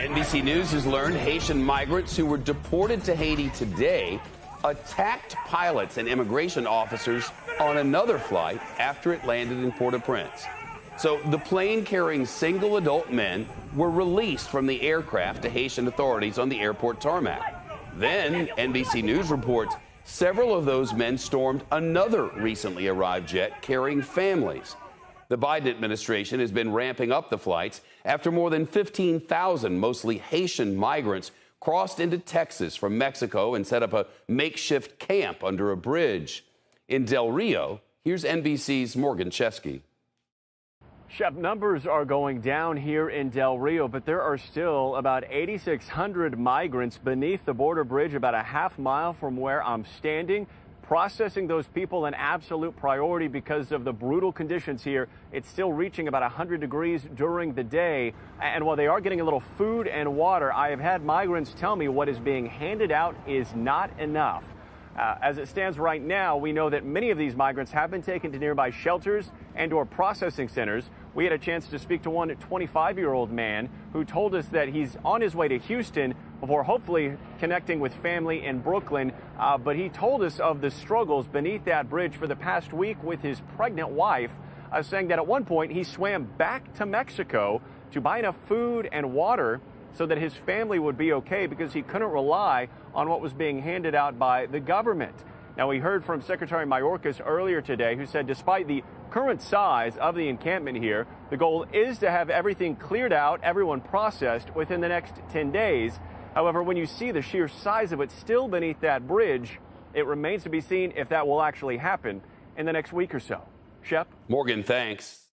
NBC News has learned Haitian migrants who were deported to Haiti today attacked pilots and immigration officers on another flight after it landed in Port-au-Prince. So the plane carrying single adult men were released from the aircraft to Haitian authorities on the airport tarmac. Then NBC News reports several of those men stormed another recently arrived jet carrying families. The Biden administration has been ramping up the flights after more than 15,000 mostly Haitian migrants crossed into Texas from Mexico and set up a makeshift camp under a bridge. In Del Rio, here's NBC's Morgan Chesky. Shep, numbers are going down here in Del Rio, but there are still about 8,600 migrants beneath the border bridge about a half mile from where I'm standing. Processing those people an absolute priority because of the brutal conditions here. It's still reaching about 100 degrees during the day. And while they are getting a little food and water, I have had migrants tell me what is being handed out is not enough. As it stands right now, we know that many of these migrants have been taken to nearby shelters and or processing centers. We had a chance to speak to one 25-year-old man who told us that he's on his way to Houston before hopefully connecting with family in Brooklyn. But he told us of the struggles beneath that bridge for the past week with his pregnant wife, saying that at one point he swam back to Mexico to buy enough food and water so that his family would be okay because he couldn't rely on what was being handed out by the government. Now, we heard from Secretary Mayorkas earlier today, who said despite the current size of the encampment here, the goal is to have everything cleared out, everyone processed within the next 10 days. However, when you see the sheer size of it still beneath that bridge, it remains to be seen if that will actually happen in the next week or so. Shep? Morgan, thanks.